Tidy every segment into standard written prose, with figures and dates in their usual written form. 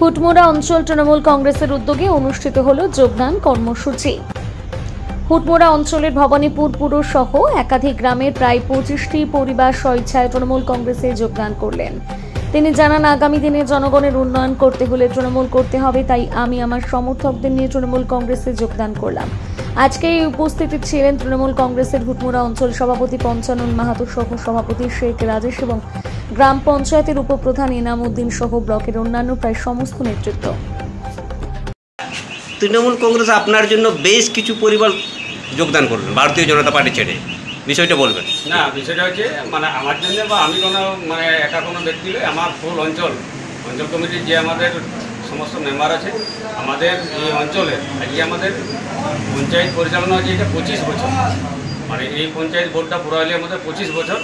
হুটমুড়া অঞ্চল তৃণমূল কংগ্রেসের উদ্যোগে অনুষ্ঠিত হল যোগদান কর্মসূচি। হুটমুড়া অঞ্চলের ভবানীপুর পুর সহ একাধিক গ্রামের প্রায় 25টি পরিবার স্বেচ্ছায় তৃণমূল কংগ্রেসে যোগদান করলেন। তিনি জানান, আগামী দিনে জনগণের উন্নয়ন করতে হলে তৃণমূল করতে হবে, তাই আমি আমার সমর্থকদের নিয়ে তৃণমূল কংগ্রেসে যোগদান করলাম। আজকে এই উপস্থিতি ছিলেন তৃণমূল কংগ্রেসের হুটমুড়া অঞ্চল সভাপতি পঞ্চানন মাহাতো সহ সভাপতি শেখ রাজেশ এবং গ্রাম পঞ্চায়েতের উপপ্রধান ইনাম উদ্দিন সহ ব্লকের অন্যান্য প্রায় সমস্ত নেতৃত্ব। তৃণমূল কংগ্রেস আপনার জন্য বেশ কিছু পরিবার যোগদান করবেন ভারতীয় জনতা পার্টি ছেড়ে, বিষয়টা বলবেন। না, বিষয়টা হচ্ছে আমার জন্য বা আমি কোনো একা কোনো ব্যক্তি নই, আমার ফুল অঞ্চল কমিটির যে আমাদের সমস্ত মেম্বার আছে আমাদের এই অঞ্চলে। আজকে আমাদের পঞ্চায়েত পরিচালনা হচ্ছে এটা 25 বছর, এই পঞ্চায়েত বোর্ডটা পুরো হলে আমাদের 25 বছর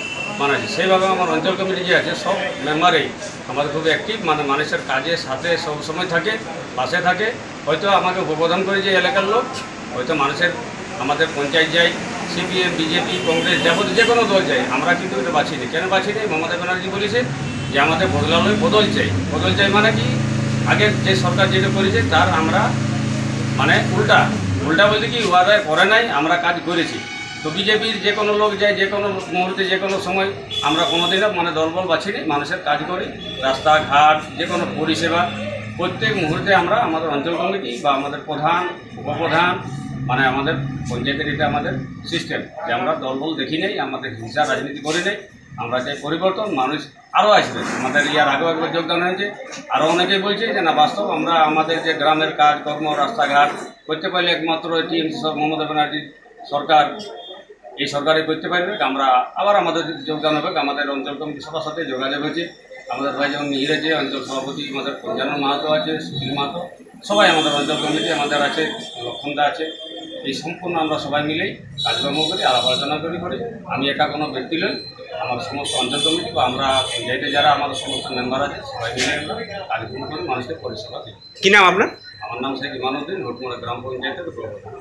আছে। সেইভাবে আমার অঞ্চল কমিটি যে আছে সব মেম্বারেই আমাদের খুব অ্যাক্টিভ, মানুষের কাজের সাথে সব সময় থাকে, পাশে থাকে। হয়তো আমাকে উপবোধন করে যে এলাকার লোক, হয়তো আমাদের পঞ্চায়েত যায়, সিপিএম, বিজেপি, কংগ্রেস, যাবতীয় যে কোনো দল যায়, আমরা কিন্তু এটা বাছি নিই। কেন বাছি নিই? মমতা ব্যানার্জি বলেছে যে আমাদের বদলালয় বদল চাই। বদল চাই মানে কি, আগের যে সরকার যেটা করেছে তার আমরা উল্টা বলতে কি ওরা করে নাই, আমরা কাজ করেছি। তো বিজেপির যে কোনো লোক যায়, যে কোনো মুহূর্তে, যে কোনো সময়, আমরা কোনোদিনও দলবল বাছি নিই, মানুষের কাজ করি। রাস্তাঘাট, যে কোনো পরিষেবা প্রত্যেক মুহূর্তে আমরা আমাদের অঞ্চল কমিটি বা আমাদের প্রধান, উপপ্রধান, আমাদের পঞ্চায়েতের এটা আমাদের সিস্টেম যে আমরা দলবল দেখি নেই, আমাদের হিংসা রাজনীতি করি নেই। আমরা যে পরিবর্তন, মানুষ আরও আসবে। আমাদের ইয়ার আগেও একবার যোগদান হয়েছে, আরও অনেকেই বলছে যে না, বাস্তব আমরা আমাদের যে গ্রামের কাজ কর্ম, রাস্তাঘাট করতে পারলে একমাত্র টিম মমতা ব্যানার্জির সরকার, এই সরকারে করতে পারবে। আমরা আবার আমাদের যোগদান হবে। আমাদের অঞ্চল কমিটি সবার সাথে যোগাযোগ হয়েছে। আমাদের ভাই যেমন ইংরেজি অঞ্চল সভাপতি আমাদের পঞ্চানন মাহাতো আছে, সুশীল মাহাতো, সবাই আমাদের অঞ্চল কমিটি আমাদের আছে, লক্ষণদা আছে। এই সম্পূর্ণ আমরা সবাই মিলেই কাজকর্ম করি, আলাপ আলোচনা করি। আমি একা কোনো ব্যক্তি নই, আমার সমস্ত অঞ্চল কমিটি বা আমরা পঞ্চায়েতে যারা আমাদের সমস্ত মেম্বার আছে সবাই মিলে আমরা কাজকর্ম করি, মানুষকে পরিষেবা দিই। কি নাম আপনার? আমার নাম শেখ ইমান উদ্দিন, হুটমুড়া গ্রাম পঞ্চায়েতের উপপ্রধান।